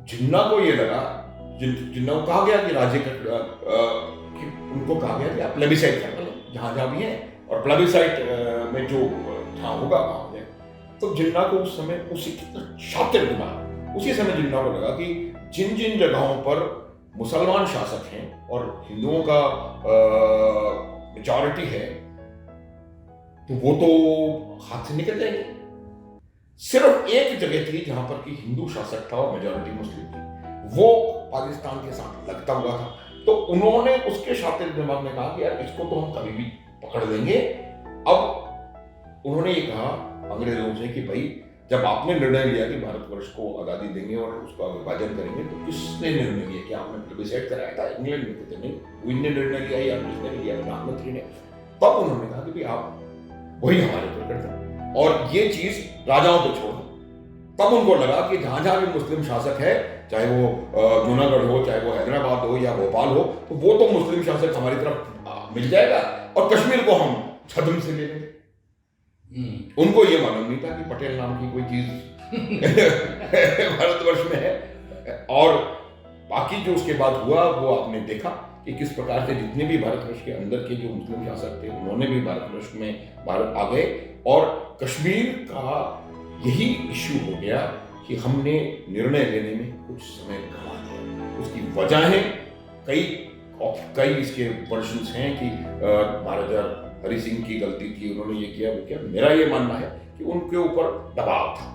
जिन्ना को ये लगा, जिन्ना को कहा गया कि राज्य कि उनको कहा गया कि आप प्लेबिसाइट कर लो जहां जहां भी है, और प्लेबिसाइट में जो जहां होगा वहां हो जाए। तो जिन्ना को उस समय उसी शातिर दिमाग, उसी समय जिन्ना को लगा कि जिन जिन जगहों पर मुसलमान शासक हैं और हिंदुओं का मेजॉरिटी है, तो वो तो हाथ से निकल जाएंगे। सिर्फ एक जगह थी जहां पर कि हिंदू शासक था और मेजॉरिटी मुस्लिम थी, वो पाकिस्तान के साथ लगता हुआ था। तो उन्होंने उसके शातिर दिमाग में कहा कि यार इसको तो हम कभी भी पकड़ लेंगे। अब उन्होंने ये कहा अंग्रेजों से कि भाई जब आपने निर्णय लिया कि भारतवर्ष को आज़ादी देंगे और उसका विभाजन करेंगे, तो किसने निर्णय लिया? कि आपने प्लेबिसाइट कराया था? इंग्लैंड में थे नहीं, विन ने निर्णय लिया या किसने लिया? प्रधानमंत्री ने। तब उन्होंने कहा कि भाई आप वही हमारे ऊपर कर दें और ये चीज राजाओं को छोड़ दो। तब उनको लगा कि जहां जहां भी मुस्लिम शासक है, चाहे वो जूनागढ़ हो, चाहे वो हैदराबाद हो या भोपाल हो, तो वो तो मुस्लिम शासक हमारी तरफ मिल जाएगा और कश्मीर को हम छद्म से ले लेंगे। उनको ये मालूम नहीं था कि पटेल नाम की कोई चीज भारतवर्ष में है। और बाकी जो उसके बाद हुआ वो आपने देखा कि किस प्रकार से जितने भी भारतवर्ष के अंदर के जो मुस्लिम शासक थे उन्होंने भी भारतवर्ष में भारत आ गए, और कश्मीर का यही इश्यू हो गया कि हमने निर्णय लेने में कुछ समय गंवा दिया। उसकी वजहें कई इसके वर्जन्स हैं कि महाराजा हरि सिंह की गलती थी, उन्होंने ये किया वो किया। मेरा ये मानना है कि उनके ऊपर दबाव था,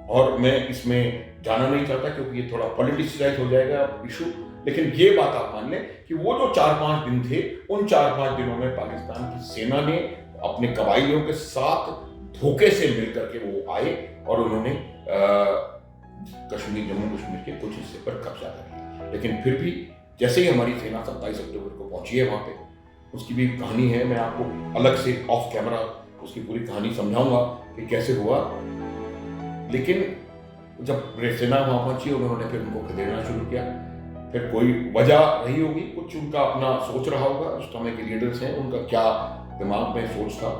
और मैं इसमें जाना नहीं चाहता क्योंकि ये थोड़ा पॉलिटिसाइज हो जाएगा इशू। लेकिन ये बात आप मान लें कि वो जो 4-5 दिन थे, उन 4-5 दिनों में पाकिस्तान की सेना ने अपने कबाइलियों के साथ धोखे से मिलकर के वो आए और उन्होंने जम्मू कश्मीर के कुछ हिस्से पर कब्जा कर लिया। लेकिन फिर भी जैसे ही हमारी सेना 27 अक्टूबर को पहुंची है वहां पे, उसकी भी कहानी है, मैं आपको अलग से ऑफ कैमरा उसकी पूरी कहानी समझाऊंगा कि कैसे हुआ। लेकिन जब सेना वहां पहुंची उन्होंने फिर उनको खदेड़ना शुरू किया। फिर कोई वजह रही होगी, कुछ उनका अपना सोच रहा होगा, उस समय के लीडर्स हैं, उनका क्या दिमाग में सोच था।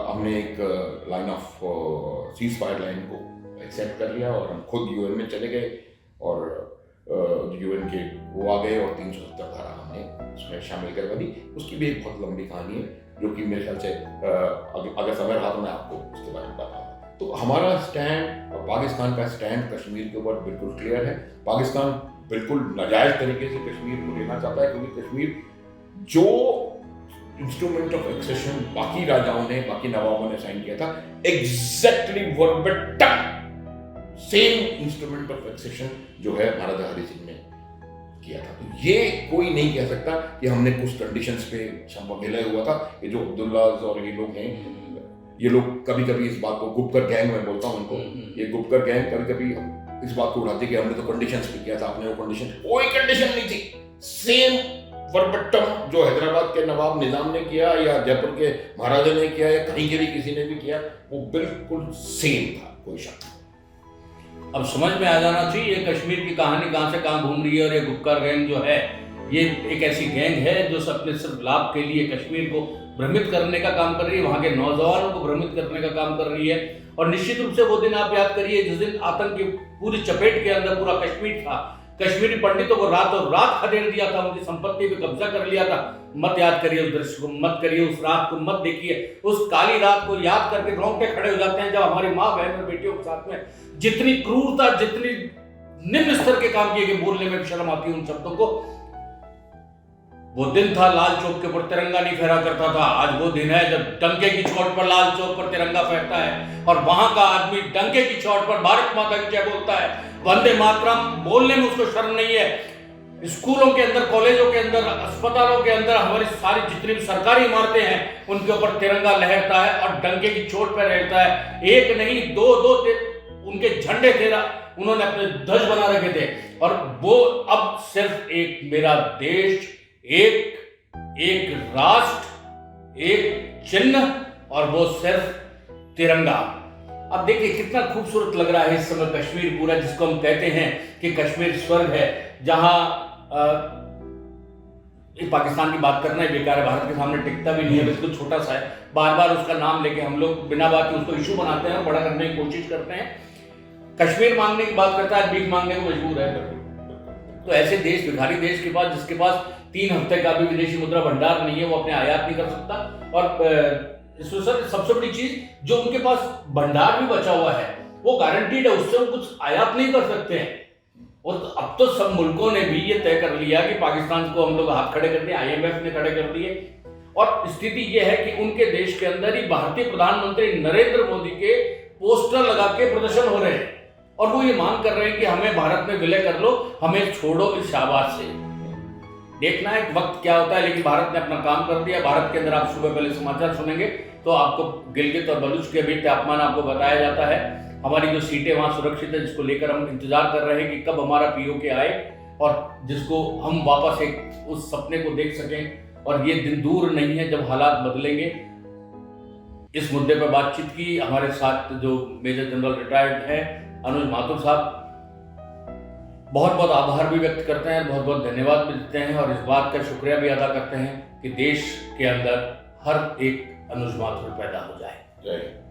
हमने एक line of cease fire line को एक्सेप्ट कर लिया और हम खुद यूएन में चले गए, और यूएन के वो आ गए और 370 धारा हमने उसमें शामिल करवा दी। उसकी भी एक बहुत लंबी कहानी है जो कि मेरे ख्याल से अगर समय रहा तो मैं आपको उसके बारे में बताऊंगा। तो हमारा स्टैंड और पाकिस्तान का स्टैंड कश्मीर के ऊपर बिल्कुल क्लियर है। पाकिस्तान बिल्कुल नाजायज तरीके से कश्मीर को लेना चाहता है, क्योंकि कश्मीर जो इंस्ट्रूमेंट ऑफ एक्सेशन बाकी राजाओं ने, बाकी नवाबों ने साइन किया था, exactly verbatim same instrument of accession जो है महाराजा हरि सिंह ने किया था। तो ये कोई नहीं कह सकता कि हमने कुछ कंडीशंस पे विलय हुआ था। ये जो अब्दुल्ला और ये लोग हैं, ये लोग कभी कभी इस बात को गुपकर गैंग में बोलता हूँ उनको, ये गुपकर गैंग कभी कभी इस बात को उड़ाते कि हमने तो कंडीशंस पे किया था, आपने वो कंडीशन, कोई कंडीशन नहीं थी। सेम वर्बेटम जो हैदराबाद के नवाब निजाम ने किया या जयपुर के महाराजा ने किया या कहीं के भी किसी ने भी किया, वो बिल्कुल सेम था, कोई शक नहीं। अब समझ में आ जाना चाहिए ये कश्मीर की कहानी कहां से कहां घूम रही है। और ये गुपकार गैंग जो है, ये एक ऐसी गैंग है जो अपने सिर्फ लाभ के लिए कश्मीर को भ्रमित करने का काम कर रही है, वहां के नौजवानों को भ्रमित करने का काम कर रही है। और निश्चित रूप से वो दिन आप याद करिए जिस दिन आतंक की पूरी चपेट के अंदर पूरा कश्मीर था, कश्मीरी पंडितों को रातों रात खदेड़ दिया था, उनकी संपत्ति पे कब्जा कर लिया था। मत याद करिए उस दृश्य को, मत करिए उस रात को, मत देखिए उस काली रात को। याद करके रोंगटे खड़े हो जाते हैं जब हमारी माँ बहन और बेटियों के साथ में जितनी क्रूरता, जितनी निम्न स्तर के काम किए, बोलने में भी शर्म आती है उन शब्दों को। वो दिन था लाल चौक के ऊपर तिरंगा नहीं फहरा करता था, आज वो दिन है जब डंके की चोट पर लाल चौक पर तिरंगा फहरता है और वहां का आदमी डंके की चोट पर भारत माता की जय बोलता है, वंदे मातरम बोलने में उसको शर्म नहीं है। स्कूलों के अंदर, कॉलेजों के अंदर, अस्पतालों के अंदर, हमारी सारी जितनी भी सरकारी इमारतें हैं उनके ऊपर तिरंगा लहरता है और डंके की चोट पर रहता है। एक नहीं, दो उनके झंडे थे, उन्होंने अपने ध्वज बना रखे थे। और वो अब सिर्फ एक मेरा देश, एक राष्ट्र, एक चिन्ह, और वो सिर्फ तिरंगा। अब देखिए कितना खूबसूरत लग रहा है इस समय कश्मीर पूरा, जिसको हम कहते हैं कि कश्मीर स्वर्ग है, जहां पाकिस्तान की बात करना ही बेकार है, भारत के सामने टिकता भी नहीं है, बिल्कुल छोटा सा है। बार बार उसका नाम लेके हम लोग बिना बात के उसको इशू बनाते हैं और बड़ा करने की कोशिश करते हैं। कश्मीर मांगने की बात करता है, भीख मांगने को मजबूर है। तो ऐसे देश, भिखारी देश के पास, जिसके पास 3 हफ्ते का भी विदेशी मुद्रा भंडार नहीं है, वो अपने आयात नहीं कर सकता। और इसमें सर सबसे बड़ी चीज, जो उनके पास भंडार भी बचा हुआ है वो गारंटीड है, उससे वो कुछ आयात नहीं कर सकते हैं। और अब तो सब मुल्कों ने भी ये तय कर लिया कि पाकिस्तान को हम लोग हाथ खड़े कर दिए, IMF ने खड़े कर दिए। और स्थिति ये है कि उनके देश के अंदर ही भारतीय प्रधानमंत्री नरेंद्र मोदी के पोस्टर लगा के प्रदर्शन हो रहे हैं और वो ये मांग कर रहे हैं कि हमें भारत में विलय कर लो, हमें छोड़ो इस शाहबाज से। देखना है वक्त क्या होता है, लेकिन भारत ने अपना काम कर दिया। भारत के अंदर आप सुबह पहले समाचार सुनेंगे तो आपको गिलगित और बलूच के भी तापमान आपको बताया जाता है। हमारी जो सीटें वहां सुरक्षित है, जिसको लेकर हम इंतजार कर रहे हैं कि कब हमारा POK आए और जिसको हम वापस एक उस सपने को देख सकें। और ये दिन दूर नहीं है जब हालात बदलेंगे। इस मुद्दे पर बातचीत की हमारे साथ जो मेजर जनरल रिटायर्ड हैं अनुज माथुर साहब, बहुत बहुत आभार भी व्यक्त करते हैं, बहुत बहुत धन्यवाद भी देते हैं और इस बात का शुक्रिया भी अदा करते हैं कि देश के अंदर हर एक अनुज माथुर पैदा हो जाए। जय